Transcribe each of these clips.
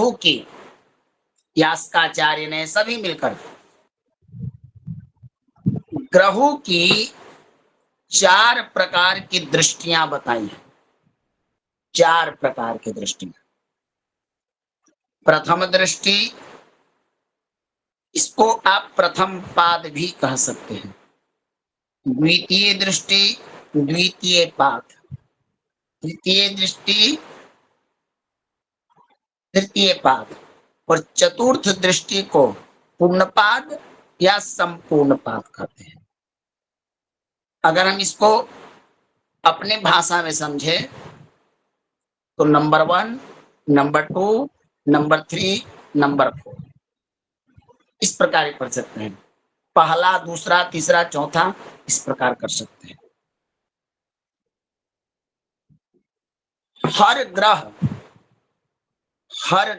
ग्रहों की, यास्काचार्य ने सभी मिलकर ग्रहों की 4 प्रकार की दृष्टियां बताई हैं। 4 प्रकार की दृष्टियां। प्रथम दृष्टि, इसको आप प्रथम पाद भी कह सकते हैं। द्वितीय दृष्टि, द्वितीय पाद। तृतीय दृष्टि, तृतीय पाद। और चतुर्थ दृष्टि को पूर्णपाद या संपूर्ण पाद कहते हैं। अगर हम इसको अपने भाषा में समझे तो नंबर 1, नंबर 2, नंबर 3, नंबर 4 इस प्रकार कर सकते हैं। पहला, दूसरा, तीसरा, चौथा इस प्रकार कर सकते हैं। हर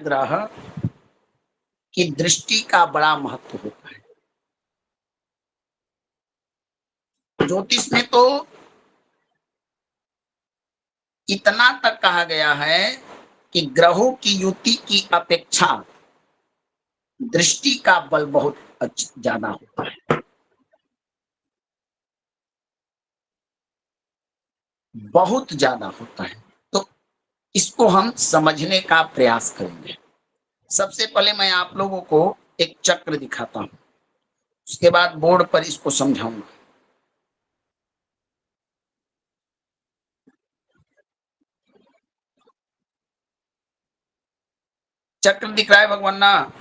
ग्रह की दृष्टि का बड़ा महत्व होता है। ज्योतिष में तो इतना तक कहा गया है कि ग्रहों की युति की अपेक्षा दृष्टि का बल बहुत ज्यादा होता है, बहुत ज्यादा होता है। तो इसको हम समझने का प्रयास करेंगे। सबसे पहले मैं आप लोगों को एक चक्र दिखाता हूं, उसके बाद बोर्ड पर इसको समझाऊंगा। चक्र दिख रहा है भगवान ना?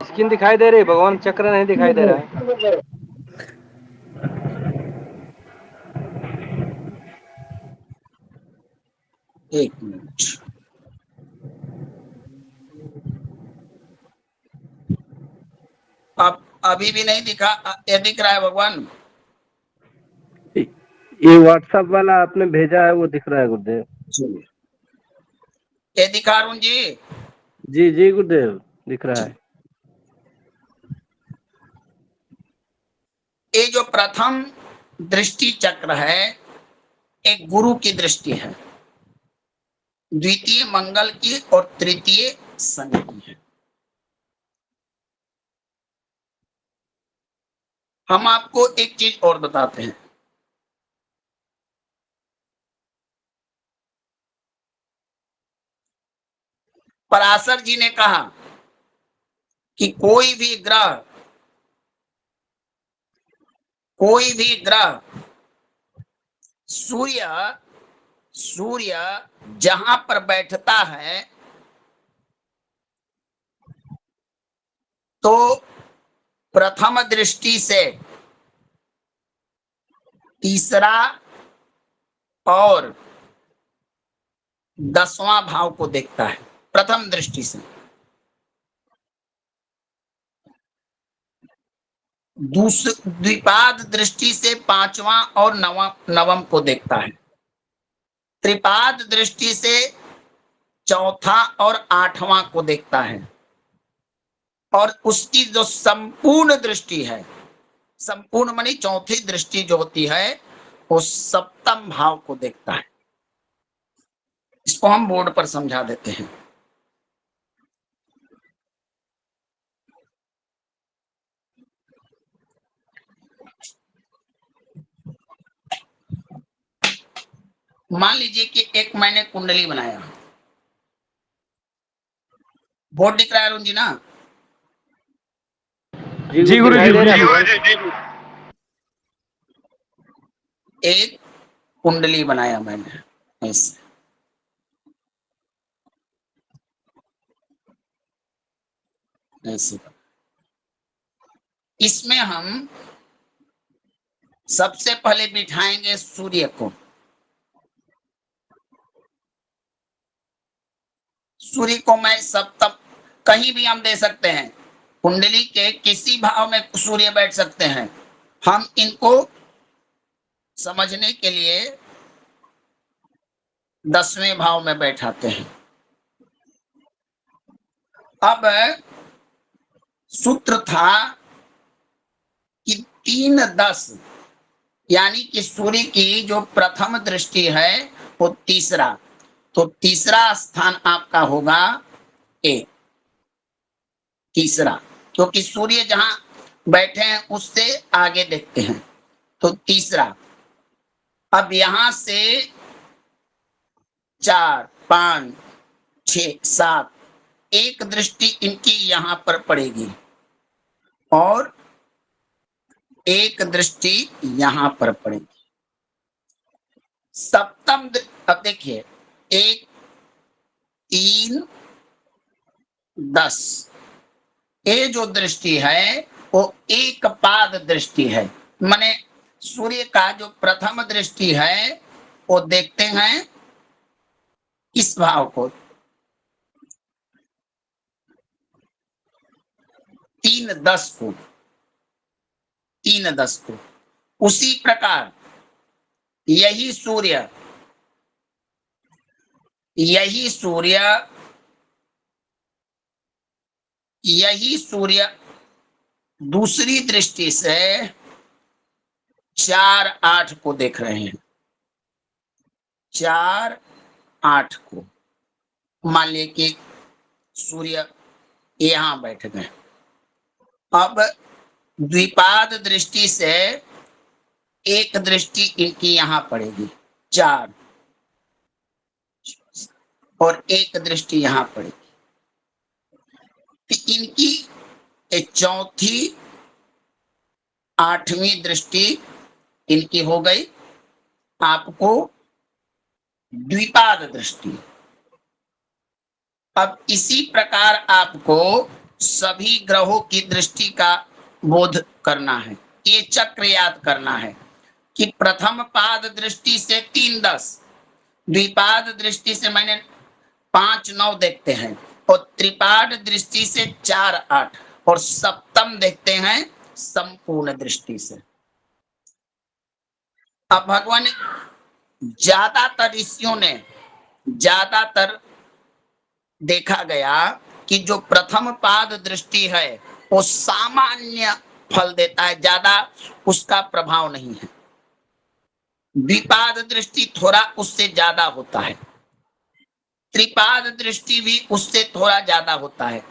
स्क्रीन दिखाई दे रही, भगवान चक्र नहीं दिखाई दे रहा है। एक मिनट, अब अभी भी नहीं दिखा? ये दिख रहा है भगवान? ये व्हाट्सएप वाला आपने भेजा है वो दिख रहा है गुरुदेव। ये दिखा अरुण जी? जी जी गुरुदेव, दिख रहा है। ये जो प्रथम दृष्टि चक्र है एक गुरु की दृष्टि है, द्वितीय मंगल की और तृतीय शनि की है। हम आपको एक चीज और बताते हैं। पराशर जी ने कहा कि कोई भी ग्रह सूर्य जहां पर बैठता है तो प्रथम दृष्टि से तीसरा और 10वां भाव को देखता है। प्रथम दृष्टि से द्विपाद दृष्टि से 5वां और 9वां को देखता है। त्रिपाद दृष्टि से चौथा और 8वां को देखता है। और उसकी जो संपूर्ण दृष्टि है, संपूर्ण मानी चौथी दृष्टि जो होती है वो 7वें भाव को देखता है। इसको हम बोर्ड पर समझा देते हैं। मान लीजिए कि एक मैंने कुंडली बनाया, बोर्ड दिख रहा है अरुण जी ना? जी गुरु जी। एक कुंडली बनाया मैंने ऐसे, ऐसे। इसमें हम सबसे पहले बिठाएंगे सूर्य को। सूर्य को मैं सप्तम कहीं भी हम दे सकते हैं, कुंडली के किसी भाव में सूर्य बैठ सकते हैं। हम इनको समझने के लिए 10वें भाव में बैठाते हैं। अब सूत्र था कि 3-10 यानी कि सूर्य की जो प्रथम दृष्टि है वो तीसरा, तो तीसरा स्थान आपका होगा एक, तीसरा, क्योंकि सूर्य जहां बैठे हैं उससे आगे देखते हैं, तो तीसरा। अब यहां से 4, 5, 6, 7, एक दृष्टि इनकी यहां पर पड़ेगी और एक दृष्टि यहां पर पड़ेगी। सप्तम अब देखिए, 1, 3, 10, ये जो दृष्टि है वो एक पाद दृष्टि है। माने सूर्य का जो प्रथम दृष्टि है वो देखते हैं इस भाव को, 3-10 को, 3-10 को। उसी प्रकार यही सूर्य, यही सूर्य, यही सूर्य दूसरी दृष्टि से 4-8 को देख रहे हैं, 4-8 को। मान लिया कि सूर्य यहां बैठ गए, अब द्विपाद दृष्टि से एक दृष्टि इनकी यहां पड़ेगी 4, और एक दृष्टि यहां पड़ेगी, तो इनकी चौथी 8वीं दृष्टि इनकी हो गई आपको द्विपाद दृष्टि। अब इसी प्रकार आपको सभी ग्रहों की दृष्टि का बोध करना है, ये चक्र याद करना है कि प्रथम पाद दृष्टि से 3-10, द्विपाद दृष्टि से मैंने 5-9 देखते हैं, और त्रिपाद दृष्टि से 4-8, और सप्तम देखते हैं संपूर्ण दृष्टि से। अब भगवान ज्यादातर ऋषियों ने, ज्यादातर देखा गया कि जो प्रथम पाद दृष्टि है वो सामान्य फल देता है, ज्यादा उसका प्रभाव नहीं है। द्विपाद दृष्टि थोड़ा उससे ज्यादा होता है, त्रिपाद दृष्टि भी उससे थोड़ा ज्यादा होता है।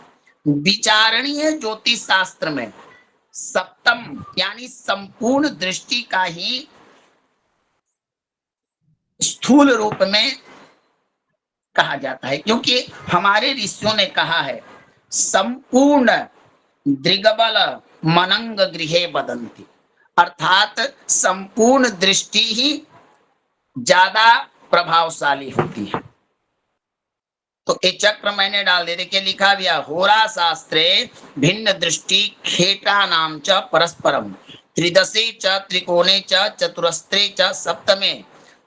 विचारणीय ज्योतिष शास्त्र में सप्तम यानी संपूर्ण दृष्टि का ही स्थूल रूप में कहा जाता है, क्योंकि हमारे ऋषियों ने कहा है संपूर्ण दृगबल मनंग गृहे बदंती, अर्थात संपूर्ण दृष्टि ही ज्यादा प्रभावशाली होती है। तो ये चक्र मैंने डाल दे, देखिए लिखा गया होरा शास्त्रे भिन्न दृष्टि खेटा नाम च परस्परम त्रिदशे च त्रिकोणे च चतुरस्त्रे च सप्तमे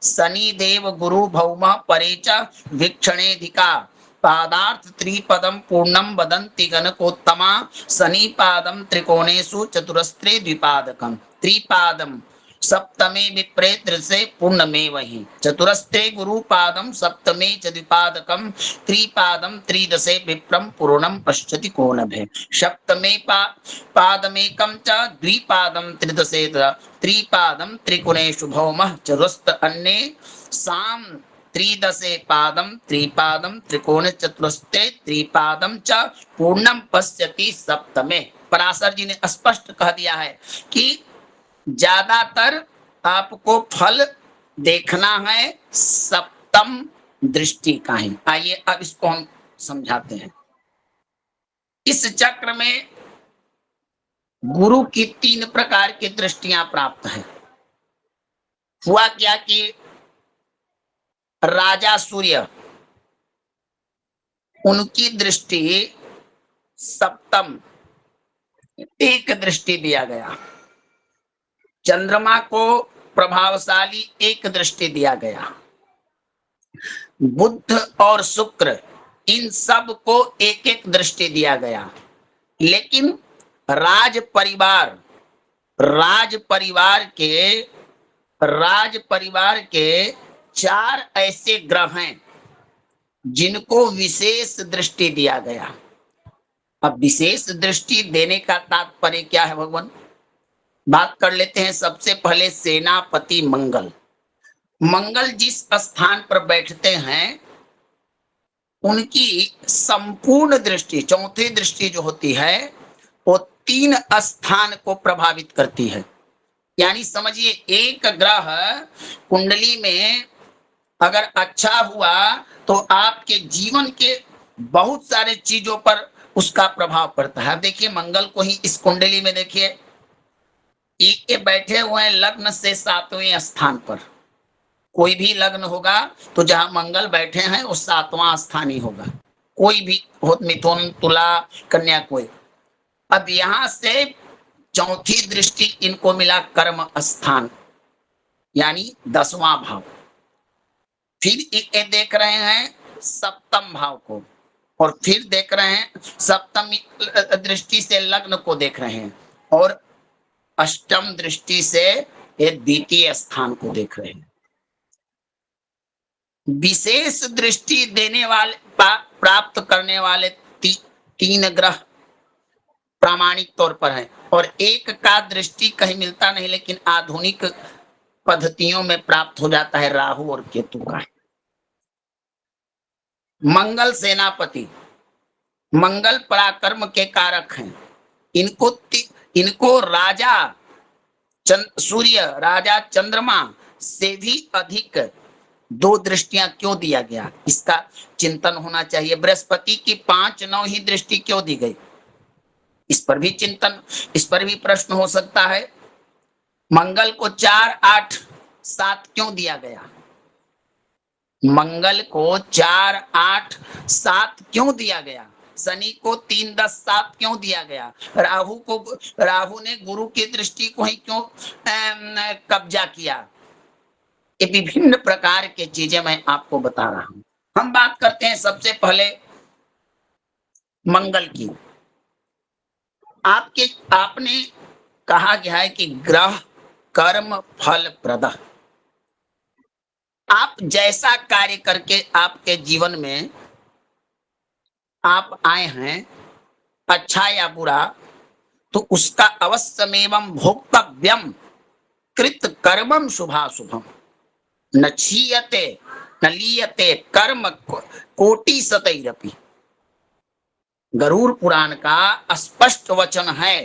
शनि देव गुरु भौम परे च वीक्षणेधिका पादार्थ त्रिपदम पूर्णम वदन्ति गणकोत्तमा शनि पादम त्रिकोणेषु चतुरस्त्रे द्विपादकम त्रिपादम सप्तमे विप्रे त्रिसे पूर्णमेव हि चतुरस्ते गुरुपादम सप्तमे च द्विपादकम त्रिपादम त्रिदशे विप्रम पूर्णम पश्यति कोनभे सप्तमे पादमेकं च द्विपादम त्रिदशे त्रिपादम त्रिकोणेषु भौमः चतुरस्थ अन्ये साम त्रिदशे पादम त्रिपादम त्रिकोण चतुरस्ते त्रिपादम च पूर्णम पश्यति सप्तमे। पराशर जी ने स्पष्ट कह दिया है कि ज्यादातर आपको फल देखना है सप्तम दृष्टि का ही। आइए अब इसको हम समझाते हैं। इस चक्र में गुरु की 3 प्रकार की दृष्टियां प्राप्त है। हुआ क्या कि राजा सूर्य, उनकी दृष्टि सप्तम एक दृष्टि दिया गया, चंद्रमा को प्रभावशाली एक दृष्टि दिया गया, बुध और शुक्र इन सब को एक एक दृष्टि दिया गया। लेकिन राज परिवार के 4 ऐसे ग्रह हैं जिनको विशेष दृष्टि दिया गया। अब विशेष दृष्टि देने का तात्पर्य क्या है भगवान, बात कर लेते हैं। सबसे पहले सेनापति मंगल जिस स्थान पर बैठते हैं उनकी संपूर्ण दृष्टि, चौथी दृष्टि जो होती है वो 3 स्थान को प्रभावित करती है। यानी समझिए एक ग्रह कुंडली में अगर अच्छा हुआ तो आपके जीवन के बहुत सारे चीजों पर उसका प्रभाव पड़ता है। देखिए मंगल को ही इस कुंडली में देखिए, ये बैठे हुए हैं लग्न से 7वें स्थान पर। कोई भी लग्न होगा तो जहां मंगल बैठे हैं वो 7वां स्थान ही होगा, कोई भी हो, मिथुन, तुला, कन्या, कोई। अब यहां से चौथी दृष्टि इनको मिला कर्म स्थान, यानी 10वां भाव। फिर ये देख रहे हैं सप्तम भाव को, और फिर देख रहे हैं सप्तम दृष्टि से लग्न को देख रहे हैं, और अष्टम दृष्टि से ये द्वितीय स्थान को देख रहे हैं। विशेष दृष्टि देने वाले, प्राप्त करने वाले 3 ग्रह प्रामाणिक तौर पर है, और एक का दृष्टि कहीं मिलता नहीं, लेकिन आधुनिक पद्धतियों में प्राप्त हो जाता है, राहु और केतु का। मंगल सेनापति, मंगल पराक्रम के कारक हैं। इनको राजा सूर्य, राजा चंद्रमा से भी अधिक 2 दृष्टियां क्यों दिया गया, इसका चिंतन होना चाहिए। बृहस्पति की 5-9 ही दृष्टि क्यों दी गई, इस पर भी चिंतन, इस पर भी प्रश्न हो सकता है। मंगल को 4, 8, 7 क्यों दिया गया, मंगल को 4, 8, 7 क्यों दिया गया, शनि को 3, 10, 7 क्यों दिया गया, राहु ने गुरु की दृष्टि को ही क्यों कब्जा किया। ये विभिन्न प्रकार के चीजें मैं आपको बता रहा हूं। हम बात करते हैं सबसे पहले मंगल की। आपने कहा गया है कि ग्रह कर्म फल प्रद। आप जैसा कार्य करके आपके जीवन में आप आए हैं, अच्छा या बुरा, तो उसका अवश्यमेवं भोक्तव्यम कृत कर्मम शुभाशुभम न क्षीयते न लीयते कर्म कोटि शतैरपि। गरुड़ पुराण का स्पष्ट वचन है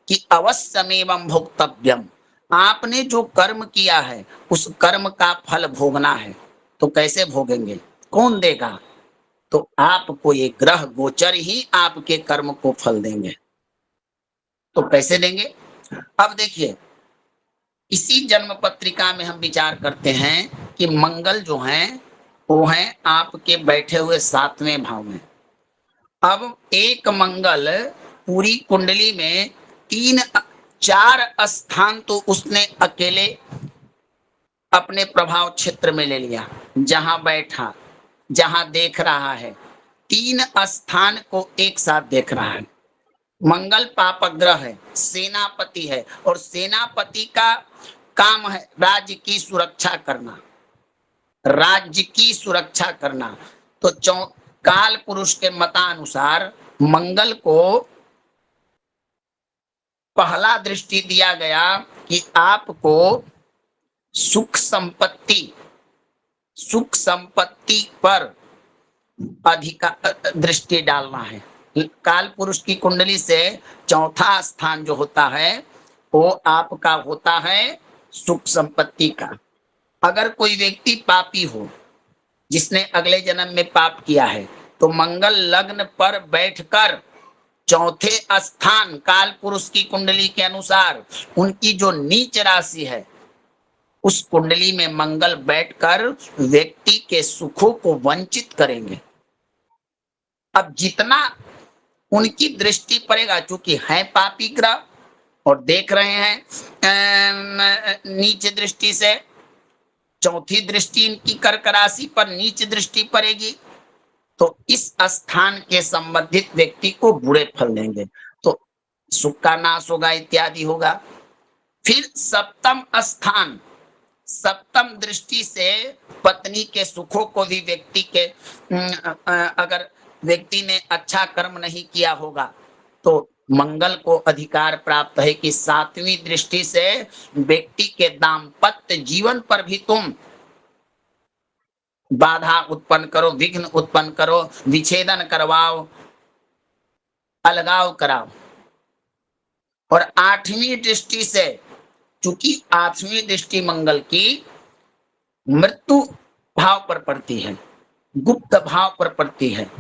कि अवश्यमेवं भोक्तव्यम, आपने जो कर्म किया है उस कर्म का फल भोगना है। तो कैसे भोगेंगे, कौन देगा, तो आपको ये ग्रह गोचर ही आपके कर्म को फल देंगे। तो कैसे देंगे, अब देखिए इसी जन्म पत्रिका में हम विचार करते हैं कि मंगल जो है वो है आपके बैठे हुए 7वें भाव में। अब एक मंगल पूरी कुंडली में 3-4 स्थान तो उसने अकेले अपने प्रभाव क्षेत्र में ले लिया, जहां बैठा, जहां देख रहा है, 3 स्थान को एक साथ देख रहा है। मंगल पापग्रह है, सेनापति है, और सेनापति का काम है राज्य की सुरक्षा करना, राज्य की सुरक्षा करना। तो काल पुरुष के मतानुसार मंगल को पहला दृष्टि दिया गया कि आपको सुख संपत्ति पर अधिक दृष्टि डालना है। काल पुरुष की कुंडली से चौथा स्थान जो होता है वो आपका होता है सुख संपत्ति का। अगर कोई व्यक्ति पापी हो, जिसने अगले जन्म में पाप किया है, तो मंगल लग्न पर बैठकर चौथे स्थान काल पुरुष की कुंडली के अनुसार उनकी जो नीच राशि है उस कुंडली में मंगल बैठकर व्यक्ति के सुखों को वंचित करेंगे। अब जितना उनकी दृष्टि पड़ेगा, चूंकि है पापी ग्रह और देख रहे हैं नीच दृष्टि से, चौथी दृष्टि इनकी कर्क राशि पर नीच दृष्टि पड़ेगी, तो इस स्थान के संबंधित व्यक्ति को बुरे फल देंगे, तो सुख का नाश होगा इत्यादि होगा। फिर सप्तम स्थान, सप्तम दृष्टि से पत्नी के सुखों को भी व्यक्ति के अगर व्यक्ति ने अच्छा कर्म नहीं किया होगा तो मंगल को अधिकार प्राप्त है कि 7वीं दृष्टि से व्यक्ति के दाम्पत्य जीवन पर भी तुम बाधा उत्पन्न करो, विघ्न उत्पन्न करो, विच्छेदन करवाओ, अलगाव कराओ। और आठवीं दृष्टि से, चूंकि आठवीं दृष्टि मंगल की मृत्यु भाव पर पड़ती है, गुप्त भाव पर पड़ती है,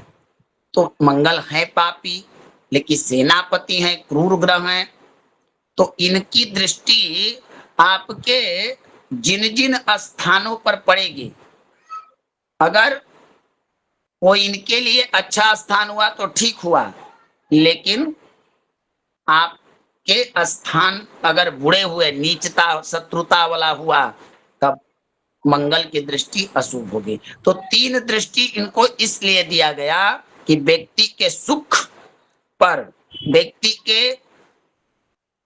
तो मंगल है पापी, लेकिन सेनापति है, क्रूर ग्रह है, तो इनकी दृष्टि आपके जिन जिन स्थानों पर पड़ेगी, अगर वो इनके लिए अच्छा स्थान हुआ तो ठीक हुआ, लेकिन आपके स्थान अगर बुरे हुए, नीचता शत्रुता वाला हुआ, तब मंगल की दृष्टि अशुभ होगी। तो तीन दृष्टि इनको इसलिए दिया गया कि व्यक्ति के सुख पर, व्यक्ति के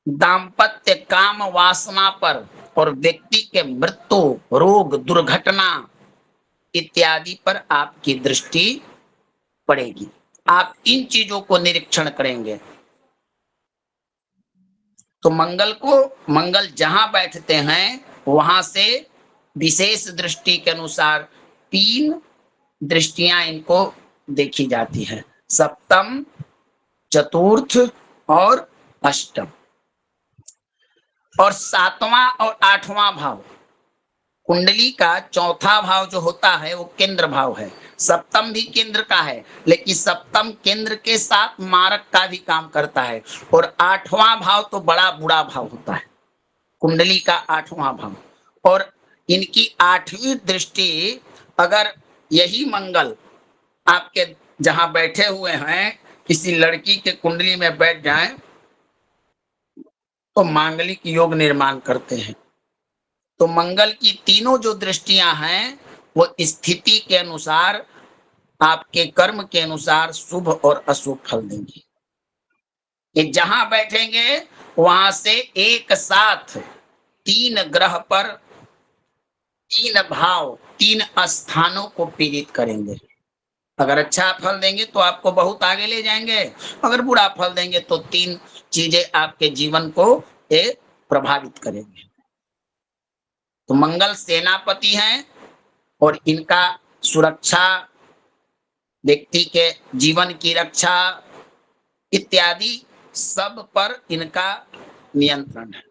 दाम्पत्य काम वासना पर, और व्यक्ति के मृत्यु, रोग, दुर्घटना इत्यादि पर आपकी दृष्टि पड़ेगी। आप इन चीजों को निरीक्षण करेंगे तो मंगल जहां बैठते हैं वहां से विशेष दृष्टि के अनुसार तीन दृष्टियां इनको देखी जाती है, सप्तम, चतुर्थ और अष्टम। और सातवां और आठवां भाव, कुंडली का चौथा भाव जो होता है वो केंद्र भाव है। सप्तम भी केंद्र का है, लेकिन सप्तम केंद्र के साथ मारक का भी काम करता है। और आठवां भाव तो बड़ा बुरा भाव होता है, कुंडली का आठवां भाव। और इनकी आठवीं दृष्टि, अगर यही मंगल आपके जहां बैठे हुए हैं किसी लड़की के कुंडली में बैठ जाएं तो मांगलिक योग निर्माण करते हैं। तो मंगल की तीनों जो दृष्टियां हैं वो स्थिति के अनुसार, आपके कर्म के अनुसार शुभ और अशुभ फल देंगे। ये जहां बैठेंगे वहां से एक साथ तीन ग्रह पर, तीन भाव, तीन स्थानों को पीड़ित करेंगे। अगर अच्छा फल देंगे तो आपको बहुत आगे ले जाएंगे, अगर बुरा फल देंगे तो तीन चीजें आपके जीवन को प्रभावित करेंगे। तो मंगल सेनापति हैं और इनका सुरक्षा, व्यक्ति के जीवन की रक्षा इत्यादि सब पर इनका नियंत्रण है।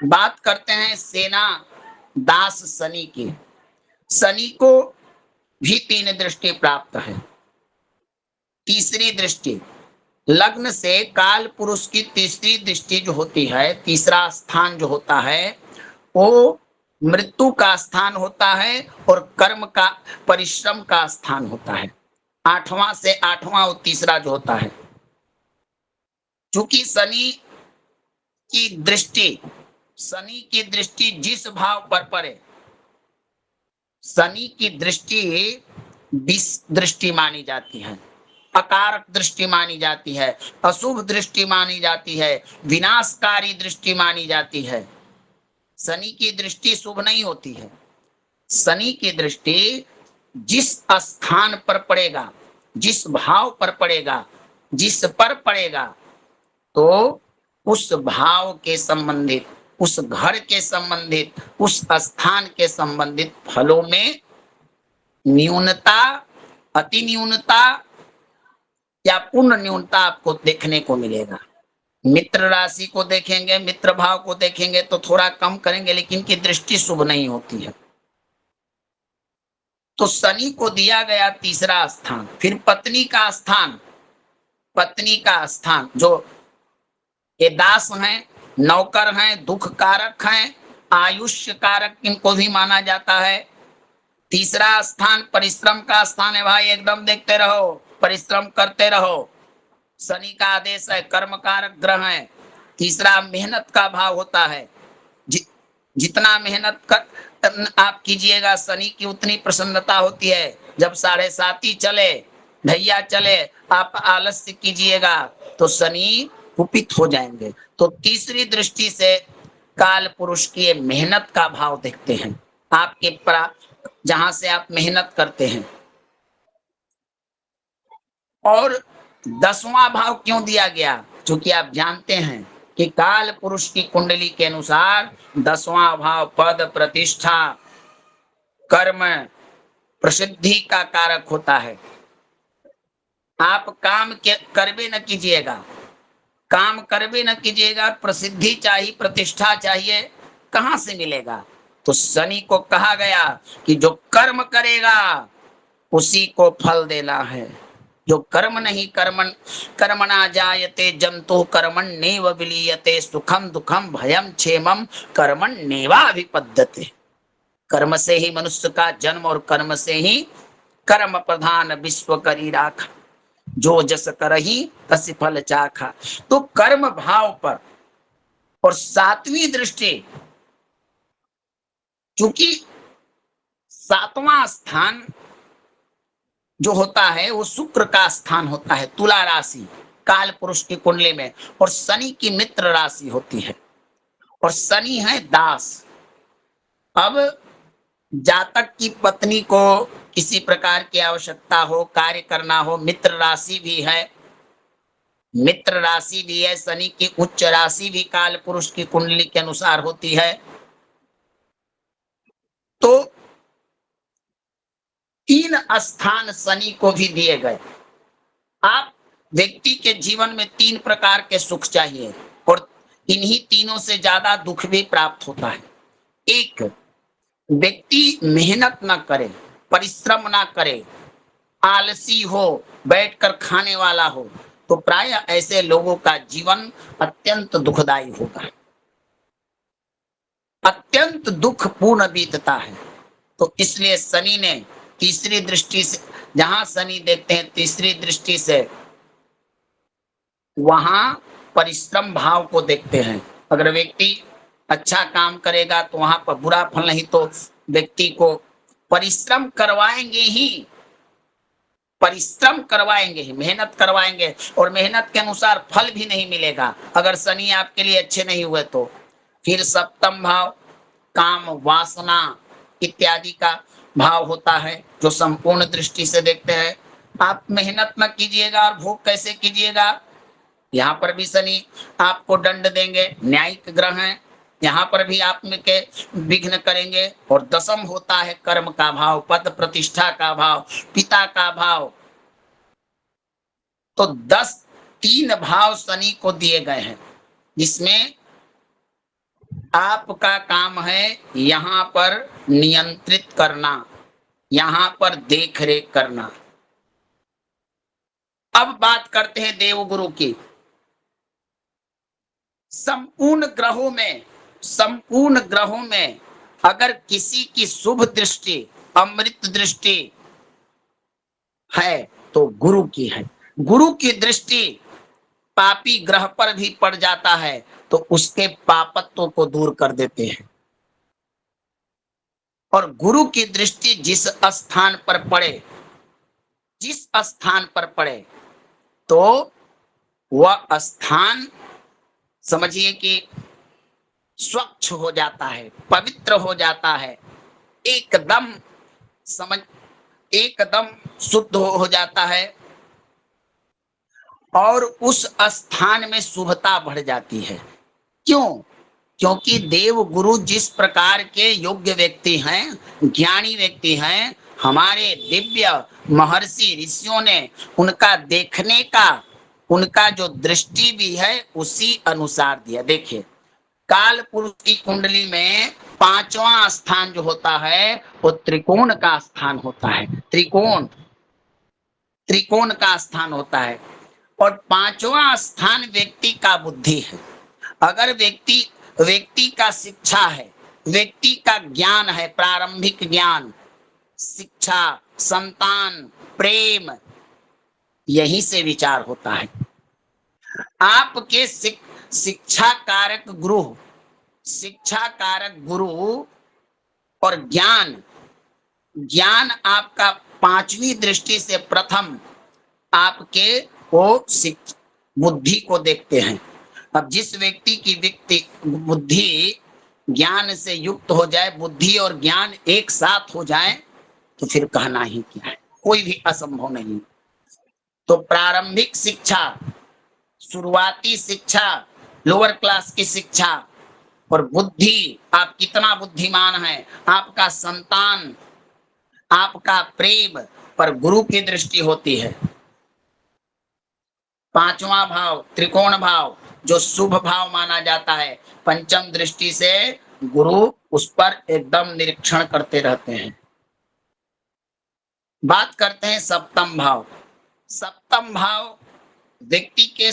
बात करते हैं सेना दास शनि की। शनि को भी तीन दृष्टि प्राप्त है। तीसरी दृष्टि, लग्न से काल पुरुष की तीसरी दृष्टि जो होती है, तीसरा स्थान जो होता है वो मृत्यु का स्थान होता है और कर्म का, परिश्रम का स्थान होता है। आठवां से आठवां और तीसरा जो होता है, चूंकि शनि की दृष्टि जिस भाव पर पड़े, शनि की दृष्टि विष दृष्टि मानी जाती है, अकारक दृष्टि मानी जाती है, अशुभ दृष्टि मानी जाती है, विनाशकारी दृष्टि मानी जाती है। शनि की दृष्टि शुभ नहीं होती है। शनि की दृष्टि जिस स्थान पर पड़ेगा, जिस भाव पर पड़ेगा, जिस पर पड़ेगा, तो उस भाव के संबंधित, उस घर के संबंधित, उस स्थान के संबंधित फलों में न्यूनता, अति न्यूनता या पूर्ण न्यूनता आपको देखने को मिलेगा। मित्र राशि को देखेंगे, मित्र भाव को देखेंगे तो थोड़ा कम करेंगे, लेकिन की दृष्टि शुभ नहीं होती है। तो शनि को दिया गया तीसरा स्थान। फिर पत्नी का स्थान, पत्नी का स्थान जो ये दास हैं, नौकर हैं, दुख कारक हैं, आयुष्य कारक इनको भी माना जाता है। तीसरा स्थान परिश्रम का स्थान है, भाई एकदम देखते रहो, परिश्रम करते रहो। शनि का आदेश है, कर्म कारक ग्रह है। तीसरा मेहनत का भाव होता है, जितना मेहनत कर आप कीजिएगा शनि की उतनी प्रसन्नता होती है। जब 7.5 चले, ढैया चले, आप आलस्य कीजिएगा तो शनि कुपित हो जाएंगे। तो तीसरी दृष्टि से काल पुरुष की मेहनत का भाव देखते हैं, आपके जहां से आप मेहनत करते हैं। और 10वां भाव क्यों दिया गया? क्योंकि आप जानते हैं कि काल पुरुष की कुंडली के अनुसार 10वां भाव पद, प्रतिष्ठा, कर्म, प्रसिद्धि का कारक होता है। आप काम करबे न कीजिएगा, काम करबे न कीजिएगा, प्रसिद्धि चाहिए, प्रतिष्ठा चाहिए, कहां से मिलेगा? तो शनि को कहा गया कि जो कर्म करेगा उसी को फल देना है। जो कर्म नहीं, कर्मणा जायते जंतु कर्मण्येव विलीयते, सुखम दुखम भयम क्षेमम कर्मण्येवाभिपद्यते। कर्म से ही मनुष्य का जन्म और कर्म से ही कर्म प्रधान विश्व करी राखा, जो जस करही तस फल चाखा। तो कर्म भाव पर, और सातवीं दृष्टि, चूंकि सातवां स्थान जो होता है वो शुक्र का स्थान होता है, तुला राशि काल पुरुष की कुंडली में, और शनि की मित्र राशि होती है, और शनि है दास। अब जातक की पत्नी को किसी प्रकार की आवश्यकता हो, कार्य करना हो, मित्र राशि भी है, मित्र राशि भी है, शनि की उच्च राशि भी काल पुरुष की कुंडली के अनुसार होती है। तो 3 स्थान शनि को भी दिए गए। आप व्यक्ति के जीवन में 3 प्रकार के सुख चाहिए, और इन्हीं तीनों से ज्यादा दुख भी प्राप्त होता है। एक, व्यक्ति मेहनत ना करे, परिश्रम ना करे, आलसी हो, बैठकर खाने वाला हो, तो प्राय ऐसे लोगों का जीवन अत्यंत दुखदायी होगा, अत्यंत दुखपूर्ण बीतता है। तो इसलिए शनि ने तीसरी दृष्टि से, जहां शनि देखते हैं तीसरी दृष्टि से, वहां परिश्रम भाव को देखते हैं। अगर व्यक्ति अच्छा काम करेगा तो वहां पर बुरा फल नहीं, तो व्यक्ति को परिश्रम करवाएंगे ही, परिश्रम करवाएंगे ही, मेहनत करवाएंगे, और मेहनत के अनुसार फल भी नहीं मिलेगा अगर शनि आपके लिए अच्छे नहीं हुए तो। फिर सप्तम भाव काम वासना इत्यादि का भाव होता है, जो संपूर्ण दृष्टि से देखते हैं। आप मेहनत न कीजिएगा और भोग कैसे कीजिएगा? यहाँ पर भी शनि आपको दंड देंगे, न्यायिक ग्रह हैं, यहाँ पर भी आप में के विघ्न करेंगे। और दसम होता है कर्म का भाव, पद प्रतिष्ठा का भाव, पिता का भाव। तो 3 भाव शनि को दिए गए हैं, जिसमें आपका काम है यहाँ पर नियंत्रित करना, यहाँ पर देख रेख करना। अब बात करते हैं देवगुरु की। संपूर्ण ग्रहों में अगर किसी की शुभ दृष्टि, अमृत दृष्टि है तो गुरु की है। गुरु की दृष्टि पापी ग्रह पर भी पड़ जाता है तो उसके पापत्व को दूर कर देते हैं। और गुरु की दृष्टि जिस स्थान पर पड़े तो वह स्थान समझिए कि स्वच्छ हो जाता है, पवित्र हो जाता है, एकदम शुद्ध हो जाता है, और उस स्थान में शुभता बढ़ जाती है। क्यों? क्योंकि देव गुरु जिस प्रकार के योग्य व्यक्ति हैं, ज्ञानी व्यक्ति हैं, हमारे दिव्य महर्षि ऋषियों ने उनका देखने का, उनका जो दृष्टि भी है उसी अनुसार दिया। देखिए काल पुरुष की कुंडली में 5वां स्थान जो होता है वो त्रिकोण का स्थान होता है, त्रिकोण का स्थान होता है। और 5वां स्थान व्यक्ति का बुद्धि है। अगर व्यक्ति का शिक्षा है, व्यक्ति का ज्ञान है, प्रारंभिक ज्ञान, शिक्षा, संतान, प्रेम, यही से विचार होता है। आपके शिक्षा कारक गुरु और ज्ञान आपका 5वीं दृष्टि से प्रथम आपके वो बुद्धि को देखते हैं। अब जिस व्यक्ति की बुद्धि ज्ञान से युक्त हो जाए, बुद्धि और ज्ञान एक साथ हो जाए, तो फिर कहना ही क्या है, कोई भी असंभव नहीं। तो प्रारंभिक शिक्षा, शुरुआती शिक्षा, लोअर क्लास की शिक्षा, और बुद्धि, आप कितना बुद्धिमान है, आपका संतान, आपका प्रेम पर गुरु की दृष्टि होती है। पांचवा भाव त्रिकोण भाव जो शुभ भाव माना जाता है, पंचम दृष्टि से गुरु उस पर एकदम निरीक्षण करते रहते हैं। बात करते हैं सप्तम भाव। सप्तम भाव व्यक्ति के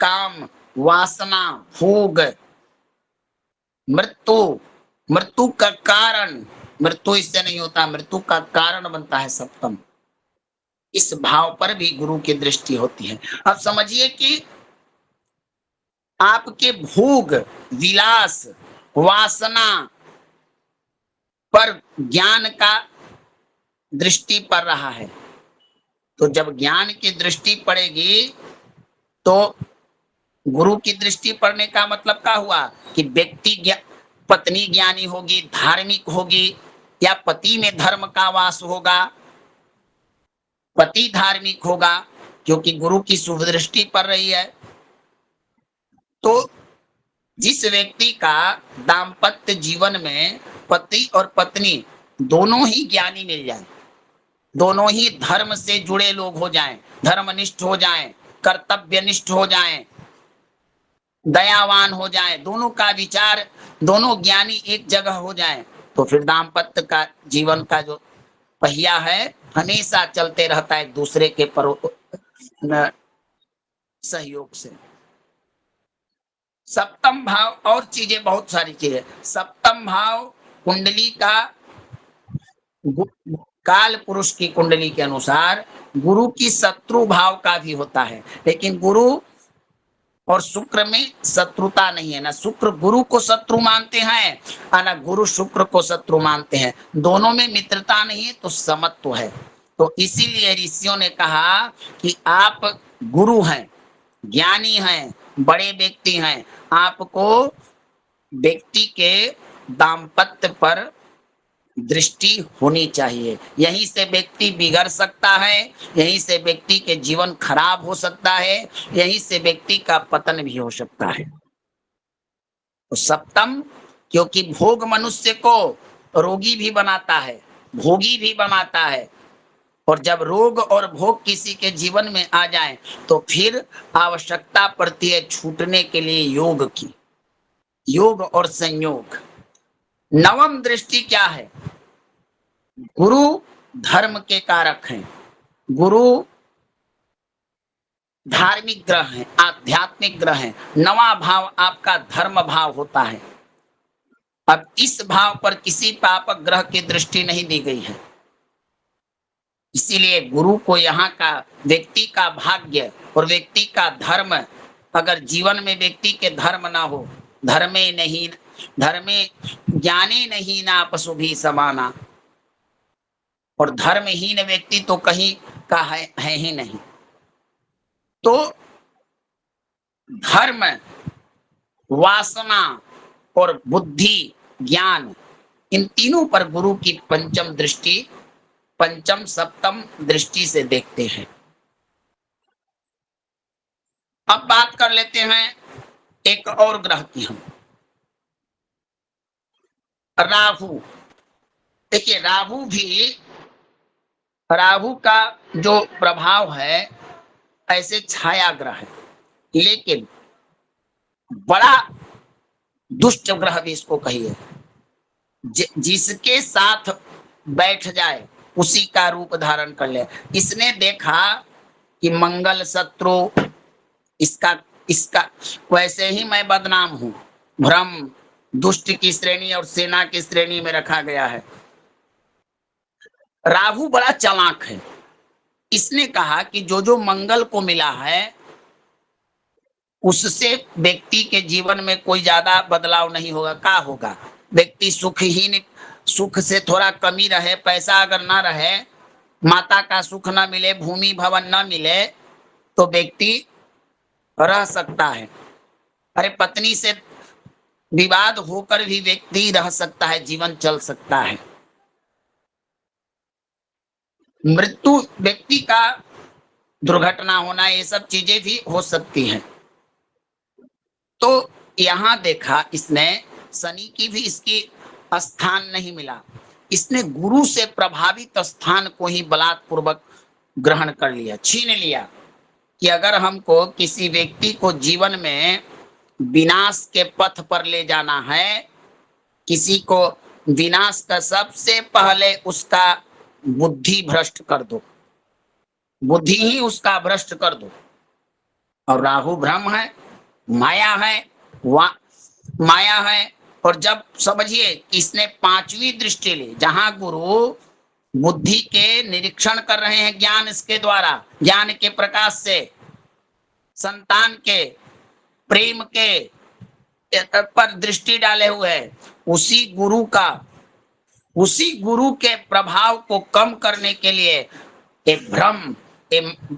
काम, वासना, भोग, मृत्यु, मृत्यु का कारण, मृत्यु इससे नहीं होता, मृत्यु का कारण बनता है सप्तम। इस भाव पर भी गुरु की दृष्टि होती है। अब समझिए कि आपके भोग, विलास, वासना पर ज्ञान का दृष्टि पड़ रहा है, तो जब ज्ञान की दृष्टि पड़ेगी तो गुरु की दृष्टि पड़ने का मतलब क्या हुआ कि व्यक्ति पत्नी ज्ञानी होगी, धार्मिक होगी, या पति में धर्म का वास होगा, पति धार्मिक होगा, क्योंकि गुरु की शुभ दृष्टि पड़ रही है। तो जिस व्यक्ति का दाम्पत्य जीवन में पति और पत्नी दोनों ही ज्ञानी मिल जाए, दोनों ही धर्म से जुड़े लोग हो जाएं, धर्मनिष्ठ हो जाएं, कर्तव्यनिष्ठ हो जाएं, दयावान हो जाएं, दोनों का विचार, दोनों ज्ञानी एक जगह हो जाएं, तो फिर दाम्पत्य का जीवन का जो पहिया है हमेशा चलते रहता है एक दूसरे के सहयोग से। सप्तम भाव और चीजें, बहुत सारी चीजें। सप्तम भाव कुंडली का, काल पुरुष की कुंडली के अनुसार गुरु की शत्रु भाव का भी होता है, लेकिन गुरु और शुक्र में शत्रुता नहीं है। ना शुक्र गुरु को शत्रु मानते हैं और ना गुरु शुक्र को शत्रु मानते हैं, दोनों में मित्रता नहीं है, तो समत्व है। तो इसीलिए ऋषियों ने कहा कि आप गुरु हैं, ज्ञानी हैं, बड़े व्यक्ति हैं, आपको व्यक्ति के दाम्पत्य पर दृष्टि होनी चाहिए। यहीं से व्यक्ति बिगड़ सकता है, यहीं से व्यक्ति के जीवन खराब हो सकता है, यहीं से व्यक्ति का पतन भी हो सकता है। तो सप्तम, क्योंकि भोग मनुष्य को रोगी भी बनाता है, भोगी भी बनाता है, और जब रोग और भोग किसी के जीवन में आ जाए तो फिर आवश्यकता पड़ती है छूटने के लिए योग की, योग और संयोग। नवम दृष्टि क्या है? गुरु धर्म के कारक हैं, गुरु धार्मिक ग्रह हैं, आध्यात्मिक ग्रह हैं। नवा भाव आपका धर्म भाव होता है। अब इस भाव पर किसी पापक ग्रह की दृष्टि नहीं दी गई है, इसीलिए गुरु को यहाँ का व्यक्ति का भाग्य और व्यक्ति का धर्म, अगर जीवन में व्यक्ति के धर्म ना हो, धर्मे नहीं, धर्मे ज्ञाने नहीं ना पशु भी समाना, और धर्महीन व्यक्ति तो कहीं का है ही नहीं। तो धर्म, वासना और बुद्धि, ज्ञान, इन तीनों पर गुरु की पंचम दृष्टि, पंचम सप्तम दृष्टि से देखते हैं। अब बात कर लेते हैं एक और ग्रह की हम, राहु। देखिए राहु का जो प्रभाव है ऐसे छाया ग्रह है, लेकिन बड़ा दुष्ट ग्रह भी इसको कहिए। जिसके साथ बैठ जाए उसी का रूप धारण कर ले। इसने देखा कि मंगल शत्रु, इसका वैसे ही मैं बदनाम हूं, भ्रम, दुष्ट की श्रेणी और सेना की श्रेणी में रखा गया है। राहु बड़ा चालाक है, इसने कहा कि जो मंगल को मिला है उससे व्यक्ति के जीवन में कोई ज्यादा बदलाव नहीं होगा। क्या होगा? व्यक्ति सुखहीन, सुख से थोड़ा कमी रहे, पैसा अगर ना रहे, माता का सुख ना मिले, भूमि भवन ना मिले, तो व्यक्ति रह सकता है। अरे पत्नी से विवाद होकर भी व्यक्ति रह सकता है, जीवन चल सकता है। मृत्यु, व्यक्ति का दुर्घटना होना, ये सब चीजें भी हो सकती हैं। तो यहां देखा इसने, शनि की भी इसकी स्थान नहीं मिला, इसने गुरु से प्रभावित स्थान को ही बलात्पूर्वक ग्रहण कर लिया, छीन लिया। कि अगर हमको किसी व्यक्ति को जीवन में विनाश के पथ पर ले जाना है, किसी को विनाश का सबसे पहले उसका बुद्धि भ्रष्ट कर दो, बुद्धि ही उसका भ्रष्ट कर दो। और राहु ब्रह्म है, माया है, माया है। और जब समझिए इसने पांचवी दृष्टि ली, जहां गुरु बुद्धि के निरीक्षण कर रहे हैं, ज्ञान इसके द्वारा, ज्ञान के प्रकाश से संतान के प्रेम के पर दृष्टि डाले हुए है, उसी गुरु के प्रभाव को कम करने के लिए एक भ्रम,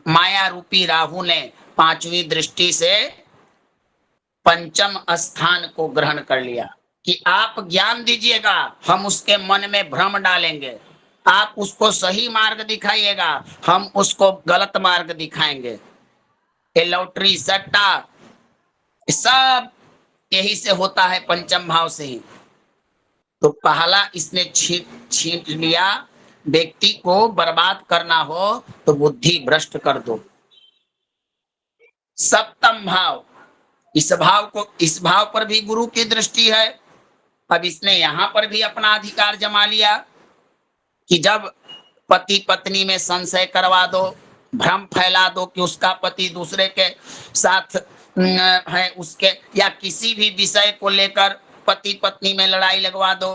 माया रूपी राहु ने पांचवी दृष्टि से पंचम स्थान को ग्रहण कर लिया। कि आप ज्ञान दीजिएगा, हम उसके मन में भ्रम डालेंगे, आप उसको सही मार्ग दिखाइएगा, हम उसको गलत मार्ग दिखाएंगे। ये लॉटरी सट्टा सब यही से होता है, पंचम भाव से ही। तो पहला इसने छीन लिया। व्यक्ति को बर्बाद करना हो तो बुद्धि भ्रष्ट कर दो। सप्तम भाव, इस भाव पर भी गुरु की दृष्टि है। अब इसने यहां पर भी अपना अधिकार जमा लिया कि जब पति पत्नी में संशय करवा दो, भ्रम फैला दो कि उसका पति दूसरे के साथ है, उसके या किसी भी विषय को लेकर पति पत्नी में लड़ाई लगवा दो,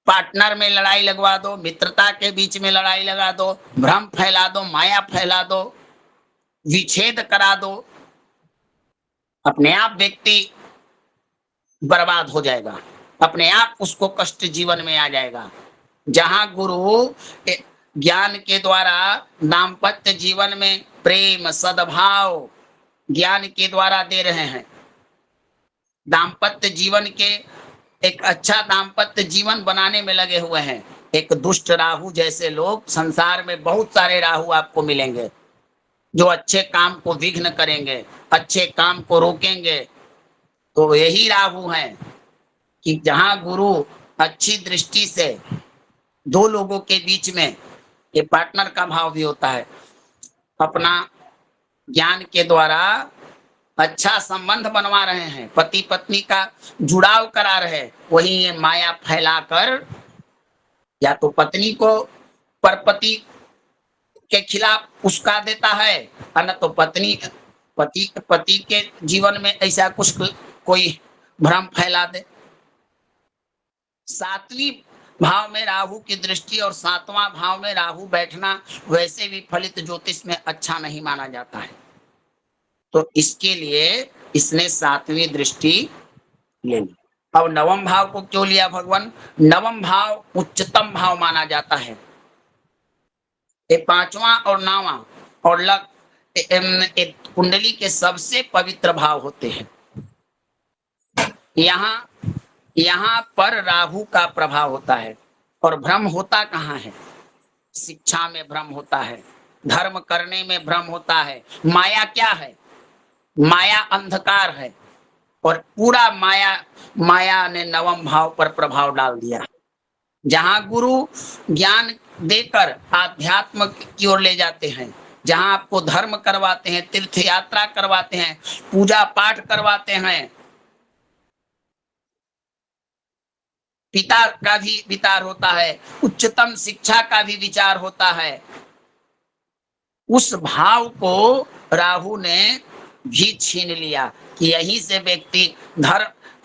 पार्टनर में लड़ाई लगवा दो, मित्रता के बीच में लड़ाई लगा दो, भ्रम फैला दो, माया फैला दो, विच्छेद करा दो, अपने आप व्यक्ति बर्बाद हो जाएगा, अपने आप उसको कष्ट जीवन में आ जाएगा। जहां गुरु ज्ञान के द्वारा दाम्पत्य जीवन में प्रेम सद्भाव ज्ञान के द्वारा दे रहे हैं, दाम्पत्य जीवन के एक अच्छा दाम्पत्य जीवन बनाने में लगे हुए हैं। एक दुष्ट राहु जैसे लोग संसार में बहुत सारे राहु आपको मिलेंगे, जो अच्छे काम को विघ्न करेंगे, अच्छे काम को रोकेंगे। तो यही राहु है कि जहां गुरु अच्छी दृष्टि से दो लोगों के बीच में, ये पार्टनर का भाव भी होता है, अपना ज्ञान के द्वारा अच्छा संबंध बनवा रहे हैं, पति पत्नी का जुड़ाव करा रहे, वही ये माया फैलाकर या तो पत्नी को परपति के खिलाफ उस्का देता है, न तो पति के जीवन में ऐसा कुछ कोई भ्रम फैला दे। सातवीं भाव में राहु की दृष्टि और सातवां भाव में राहु बैठना वैसे भी फलित ज्योतिष में अच्छा नहीं माना जाता है। तो इसके लिए इसने सातवीं दृष्टि ले ली। अब नवम भाव को क्यों लिया भगवान? नवम भाव उच्चतम भाव माना जाता है। ये पांचवा और नावा और कुंडली के सबसे पवित्र भाव होते हैं। यहाँ पर राहु का प्रभाव होता है। और भ्रम होता कहाँ है? शिक्षा में भ्रम होता है, धर्म करने में भ्रम होता है। माया क्या है? माया अंधकार है, और पूरा माया ने नवम भाव पर प्रभाव डाल दिया। जहां गुरु ज्ञान देकर आध्यात्म की ओर ले जाते हैं, जहां आपको धर्म करवाते हैं, तीर्थ यात्रा करवाते हैं, पूजा पाठ करवाते हैं, पिता का भी विचार होता है, उच्चतम शिक्षा का भी विचार होता है, उस भाव को राहु ने भी छीन लिया। कि यहीं से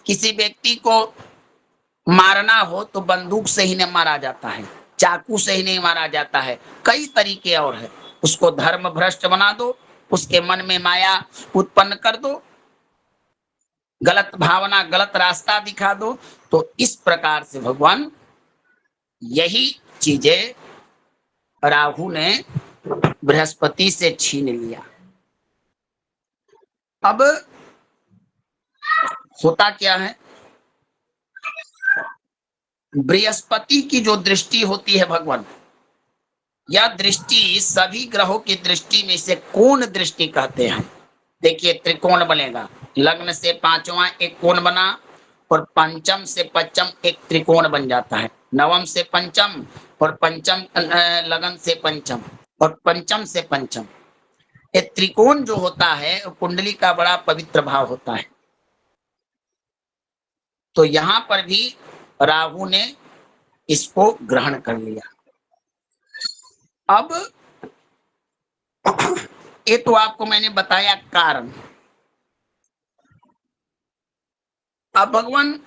किसी व्यक्ति को मारना हो तो बंदूक से ही नहीं मारा जाता है, चाकू से ही नहीं मारा जाता है, कई तरीके और है। उसको धर्म भ्रष्ट बना दो, उसके मन में माया उत्पन्न कर दो, गलत भावना गलत रास्ता दिखा दो। तो इस प्रकार से भगवान यही चीजें राहु ने बृहस्पति से छीन लिया। अब होता क्या है? बृहस्पति की जो दृष्टि होती है भगवान, यह दृष्टि सभी ग्रहों की दृष्टि में से कोण दृष्टि कहते हैं। देखिए त्रिकोण बनेगा, लग्न से पांचवा एक कोण बना, और पंचम से पंचम एक त्रिकोण बन जाता है, नवम से पंचम और पंचम लगन से पंचम और पंचम से पंचम। ये त्रिकोण जो होता है कुंडली का बड़ा पवित्र भाव होता है। तो यहां पर भी राहु ने इसको ग्रहण कर लिया। अब ये तो आपको मैंने बताया कारण। अब भगवान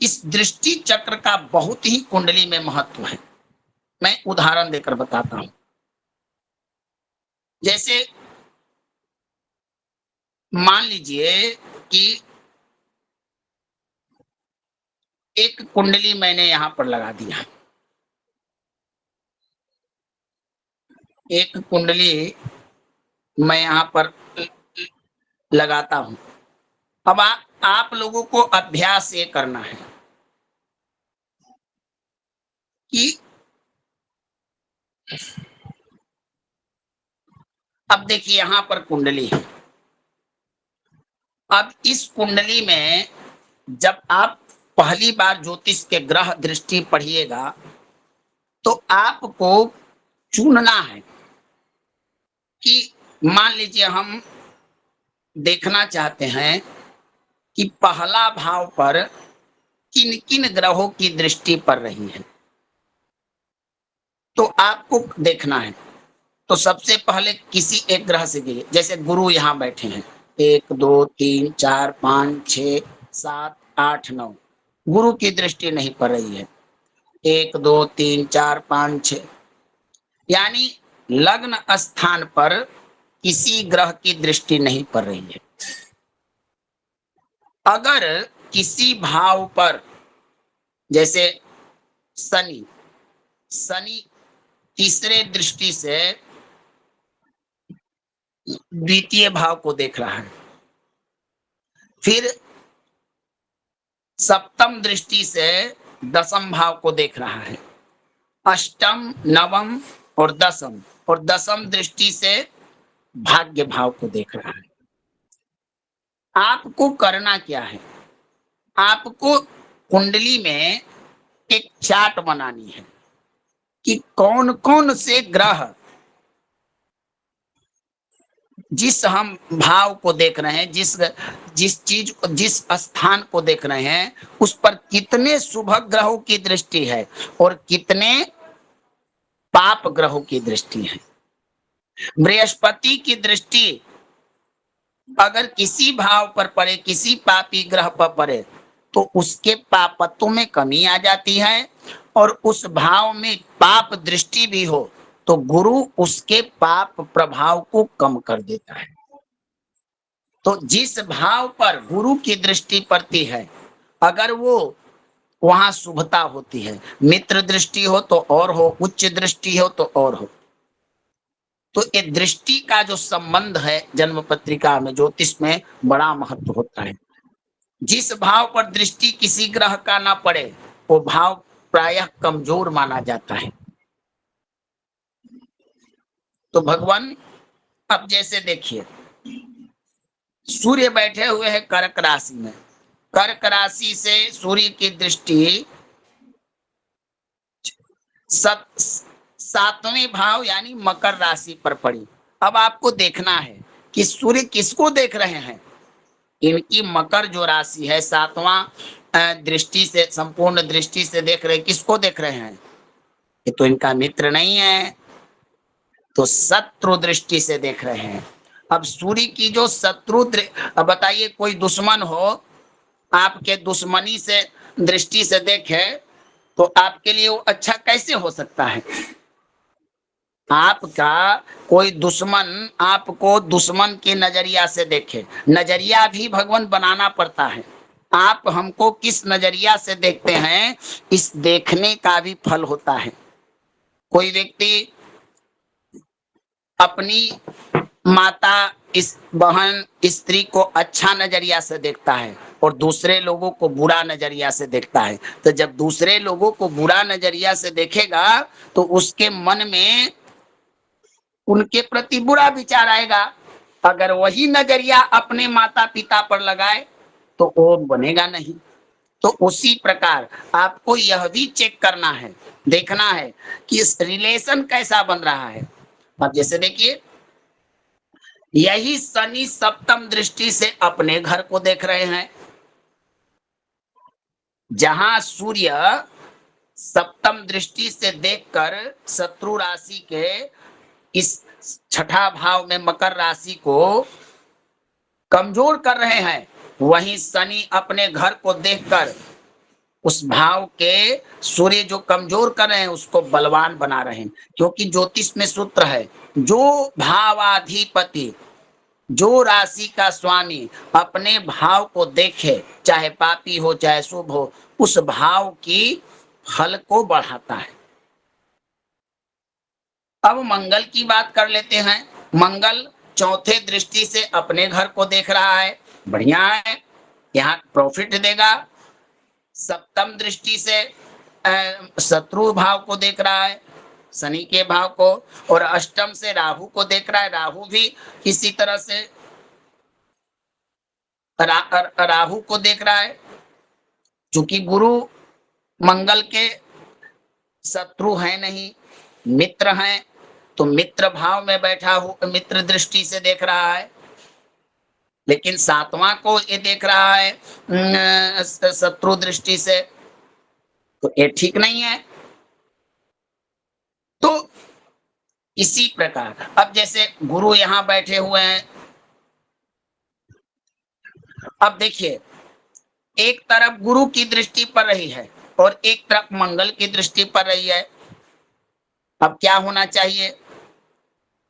इस दृष्टि चक्र का बहुत ही कुंडली में महत्व है। मैं उदाहरण देकर बताता हूं। जैसे मान लीजिए कि एक कुंडली मैंने यहां पर लगा दिया, एक कुंडली मैं यहां पर लगाता हूं। अब आप लोगों को अभ्यास ये करना है कि अब देखिए यहां पर कुंडली है। अब इस कुंडली में जब आप पहली बार ज्योतिष के ग्रह दृष्टि पढ़िएगा तो आपको चुनना है कि मान लीजिए हम देखना चाहते हैं कि पहला भाव पर किन किन ग्रहों की दृष्टि पड़ रही है, तो आपको देखना है। तो सबसे पहले किसी एक ग्रह से गिरे, जैसे गुरु यहाँ बैठे हैं, 1 2 3 4 5 6 7 8 9, गुरु की दृष्टि नहीं पड़ रही है। 1 2 3 4 5 6, यानी लग्न स्थान पर किसी ग्रह की दृष्टि नहीं पड़ रही है। अगर किसी भाव पर, जैसे शनि, शनि तीसरे दृष्टि से द्वितीय भाव को देख रहा है, फिर सप्तम दृष्टि से दसम भाव को देख रहा है, अष्टम नवम और दसम दृष्टि से भाग्य भाव को देख रहा है। आपको करना क्या है, आपको कुंडली में एक चार्ट बनानी है कि कौन कौन से ग्रह जिस हम भाव को देख रहे हैं, जिस चीज को, जिस स्थान को देख रहे हैं, उस पर कितने शुभ ग्रहों की दृष्टि है और कितने पाप ग्रहों की दृष्टि है। बृहस्पति की दृष्टि अगर किसी भाव पर पड़े, किसी पापी ग्रह पर पड़े, तो उसके पापत्व में कमी आ जाती है, और उस भाव में पाप दृष्टि भी हो तो गुरु उसके पाप प्रभाव को कम कर देता है। तो जिस भाव पर गुरु की दृष्टि पड़ती है, अगर वो वहां शुभता होती है, मित्र दृष्टि हो तो और हो, उच्च दृष्टि हो तो और हो। तो ये दृष्टि का जो संबंध है जन्म पत्रिका में, ज्योतिष में बड़ा महत्व होता है। जिस भाव पर दृष्टि किसी ग्रह का ना पड़े वो भाव प्रायः कमजोर माना जाता है। तो भगवान, अब जैसे देखिए सूर्य बैठे हुए हैं कर्क राशि में, कर्क राशि से सूर्य की दृष्टि सातवें भाव यानी मकर राशि पर पड़ी। अब आपको देखना है कि सूर्य किसको देख रहे हैं। इनकी मकर जो राशि है, सातवां दृष्टि से, संपूर्ण दृष्टि से देख रहे हैं, किसको देख रहे हैं, ये तो इनका मित्र नहीं है, तो शत्रु दृष्टि से देख रहे हैं। अब सूर्य की जो शत्रु, अब बताइए कोई दुश्मन हो, आपके दुश्मनी से दृष्टि से देखे तो आपके लिए वो अच्छा कैसे हो सकता है। आपका कोई दुश्मन आपको दुश्मन के नजरिया से देखे, नजरिया भी भगवान बनाना पड़ता है। आप हमको किस नजरिया से देखते हैं, इस देखने का भी फल होता है। कोई व्यक्ति अपनी माता, इस बहन, स्त्री को अच्छा नजरिया से देखता है और दूसरे लोगों को बुरा नजरिया से देखता है। तो जब दूसरे लोगों को बुरा नजरिया से देखेगा तो उसके मन में उनके प्रति बुरा विचार आएगा। अगर वही नजरिया अपने माता पिता पर लगाए तो वो बनेगा नहीं। तो उसी प्रकार आपको यह भी चेक करना है, देखना है कि इस रिलेशन कैसा बन रहा है। अब जैसे देखिए, यही शनि सप्तम दृष्टि से अपने घर को देख रहे हैं, जहां सूर्य सप्तम दृष्टि से देखकर शत्रु राशि के इस छठा भाव में मकर राशि को कमजोर कर रहे हैं, वहीं शनि अपने घर को देखकर उस भाव के सूर्य जो कमजोर कर रहे हैं उसको बलवान बना रहे हैं। क्योंकि ज्योतिष में सूत्र है, जो भावाधिपति, जो राशि का स्वामी अपने भाव को देखे, चाहे पापी हो चाहे शुभ हो, उस भाव की फल को बढ़ाता है। अब मंगल की बात कर लेते हैं। मंगल चौथे दृष्टि से अपने घर को देख रहा है, बढ़िया है, यहाँ प्रॉफिट देगा। सप्तम दृष्टि से शत्रु भाव को देख रहा है, शनि के भाव को, और अष्टम से राहु को देख रहा है। राहु भी इसी तरह से राहु को देख रहा है। चूंकि गुरु मंगल के शत्रु हैं नहीं, मित्र हैं, तो मित्र भाव में बैठा हो, मित्र दृष्टि से देख रहा है। लेकिन सातवां को ये देख रहा है शत्रु दृष्टि से, तो ये ठीक नहीं है। तो इसी प्रकार अब जैसे गुरु यहां बैठे हुए हैं, अब देखिए, एक तरफ गुरु की दृष्टि पड़ रही है और एक तरफ मंगल की दृष्टि पड़ रही है। अब क्या होना चाहिए?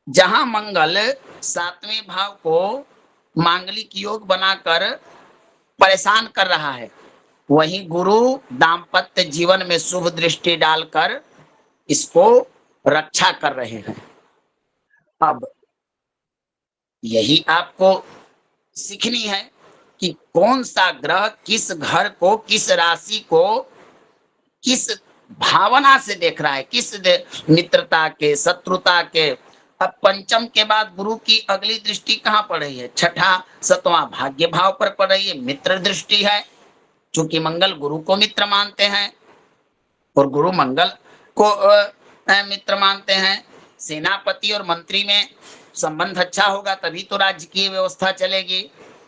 जहां मंगल सातवें भाव को मांगलिक योग बनाकर परेशान कर रहा है, वहीं गुरु दाम्पत्य जीवन में शुभ दृष्टि डालकर इसको रक्षा कर रहे हैं। अब यही आपको सीखनी है कि कौन सा ग्रह किस घर को, किस राशि को किस भावना से देख रहा है, किस मित्रता के, शत्रुता के। अब पंचम के बाद गुरु की अगली दृष्टि कहाँ पड़ रही है? छठा सतवां भाग्य भाव पर पड़ रही है, मित्र दृष्टि है। चूंकि मंगल गुरु को मित्र मानते हैं और गुरु मंगल को मित्र मानते हैं, सेनापति और मंत्री में संबंध अच्छा होगा तभी तो राज्य की व्यवस्था चलेगी।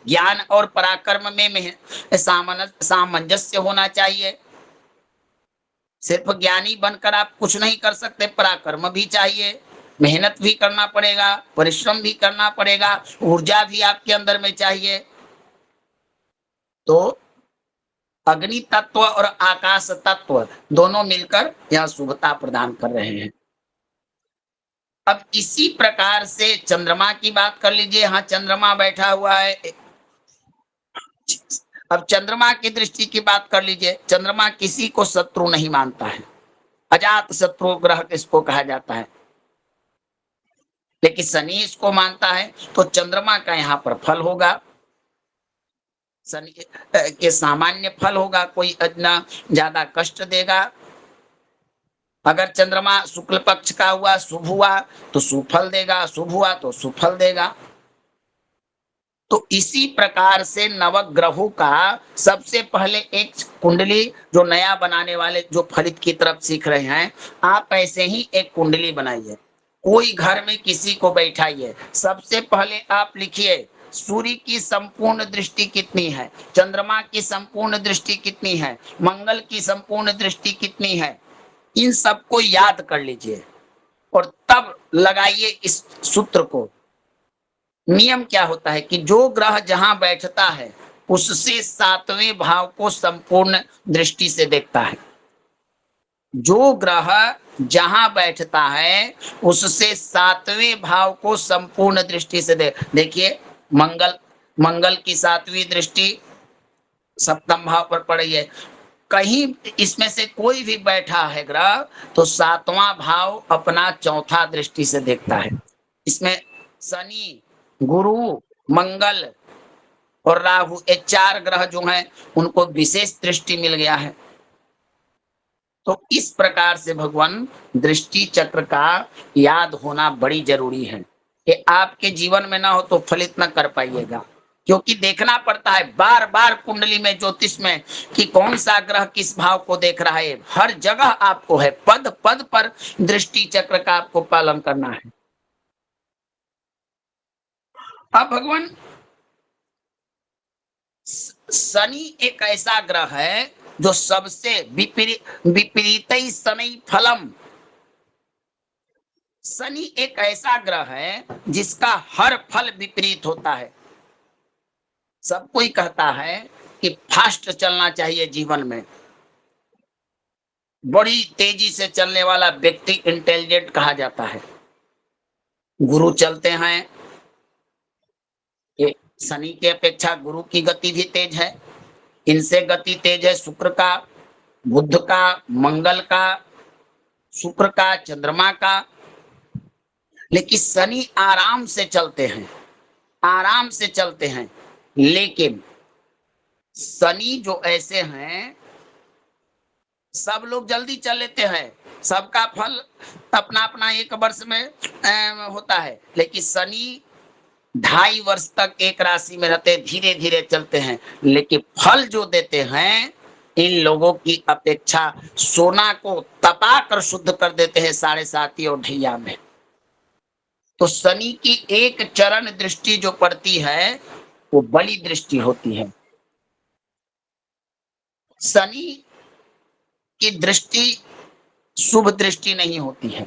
ज्ञान और पराक्रम में सामंजस्य होना चाहिए। सिर्फ ज्ञानी बनकर आप कुछ नहीं कर सकते, पराक्रम भी चाहिए, मेहनत भी करना पड़ेगा, परिश्रम भी करना पड़ेगा, ऊर्जा भी आपके अंदर में चाहिए। तो अग्नि तत्व और आकाश तत्व दोनों मिलकर यह शुभता प्रदान कर रहे हैं। अब इसी प्रकार से चंद्रमा की बात कर लीजिए। हाँ, चंद्रमा बैठा हुआ है। अब चंद्रमा की दृष्टि की बात कर लीजिए। चंद्रमा किसी को शत्रु नहीं मानता है, अजात शत्रु ग्रह इसको कहा जाता है, लेकिन शनि इसको मानता है। तो चंद्रमा का यहाँ पर फल होगा, शनि के सामान्य फल होगा, कोई इतना ज्यादा कष्ट देगा। अगर चंद्रमा शुक्ल पक्ष का हुआ, शुभ हुआ तो सुफल देगा, शुभ हुआ तो सुफल देगा। तो इसी प्रकार से नवग्रहों का सबसे पहले एक कुंडली, जो नया बनाने वाले जो फलित की तरफ सीख रहे हैं, आप ऐसे ही एक कुंडली बनाइए। कोई घर में किसी को बैठाइए, सबसे पहले आप लिखिए सूर्य की संपूर्ण दृष्टि कितनी है, चंद्रमा की संपूर्ण दृष्टि कितनी है, मंगल की संपूर्ण दृष्टि कितनी है। इन सबको याद कर लीजिए और तब लगाइए इस सूत्र को। नियम क्या होता है कि जो ग्रह जहां बैठता है उससे सातवें भाव को संपूर्ण दृष्टि से देखता है। जो ग्रह जहां बैठता है उससे सातवें भाव को संपूर्ण दृष्टि से देखिए, मंगल की सातवीं दृष्टि सप्तम भाव पर पड़ी है। कहीं इसमें से कोई भी बैठा है ग्रह तो सातवां भाव अपना चौथा दृष्टि से देखता है। इसमें शनि, गुरु, मंगल और राहु, ये चार ग्रह जो हैं उनको विशेष दृष्टि मिल गया है। तो इस प्रकार से भगवान दृष्टि चक्र का याद होना बड़ी जरूरी है। कि आपके जीवन में ना हो तो फलित ना कर पाइएगा। क्योंकि देखना पड़ता है बार बार कुंडली में, ज्योतिष में, कि कौन सा ग्रह किस भाव को देख रहा है। हर जगह आपको है, पद पद पर दृष्टि चक्र का आपको पालन करना है। अब भगवान, शनि एक ऐसा ग्रह है जो सबसे विपरीत शनि फलम। शनि एक ऐसा ग्रह है जिसका हर फल विपरीत होता है। सब कोई कहता है कि फास्ट चलना चाहिए जीवन में, बड़ी तेजी से चलने वाला व्यक्ति इंटेलिजेंट कहा जाता है। गुरु चलते हैं, ये शनि की अपेक्षा गुरु की गति भी तेज है, इनसे गति तेज है शुक्र का, बुध का, मंगल का, शुक्र का, चंद्रमा का। लेकिन शनि आराम से चलते हैं, आराम से चलते हैं। लेकिन शनि जो ऐसे हैं, सब लोग जल्दी चल लेते हैं, सबका फल अपना अपना एक वर्ष में होता है। लेकिन शनि 2.5 वर्ष तक एक राशि में रहते, धीरे धीरे चलते हैं, लेकिन फल जो देते हैं इन लोगों की अपेक्षा सोना को तपा कर शुद्ध कर देते हैं 7.5 और ढैया में। तो शनि की एक चरण दृष्टि जो पड़ती है वो बड़ी दृष्टि होती है। शनि की दृष्टि शुभ दृष्टि नहीं होती है,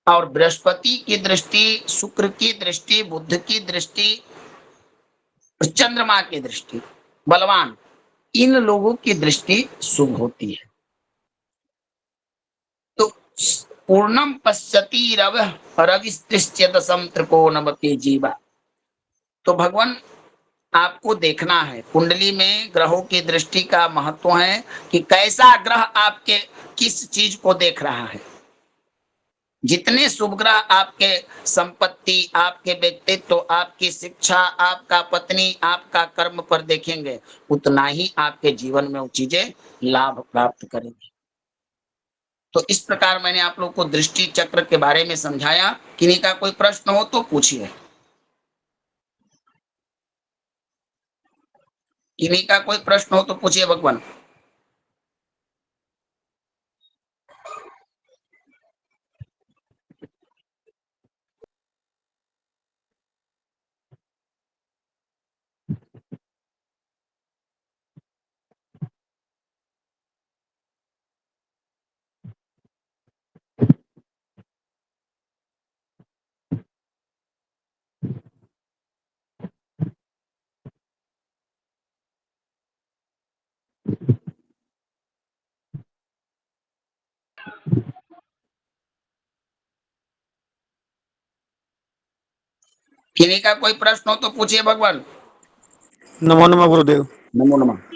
और बृहस्पति की दृष्टि, शुक्र की दृष्टि, बुध की दृष्टि, चंद्रमा की दृष्टि, बलवान, इन लोगों की दृष्टि शुभ होती है। तो पूर्णम पश्यति रवः रविस्तृश्य त्रिकोणवती जीवा। तो भगवान आपको देखना है, कुंडली में ग्रहों की दृष्टि का महत्व है कि कैसा ग्रह आपके किस चीज को देख रहा है। जितने शुभ ग्रह आपके संपत्ति, आपके व्यक्तित्व, आपकी शिक्षा, आपका पत्नी, आपका कर्म पर देखेंगे, उतना ही आपके जीवन में वो चीजें लाभ प्राप्त करेंगी। तो इस प्रकार मैंने आप लोग को दृष्टि चक्र के बारे में समझाया। किन्हीं का कोई प्रश्न हो तो पूछिए, किन्हीं का कोई प्रश्न हो तो पूछिए भगवान। किन्हीं का कोई प्रश्न हो तो पूछिए भगवान। नमो नमः गुरुदेव। नमो नमः।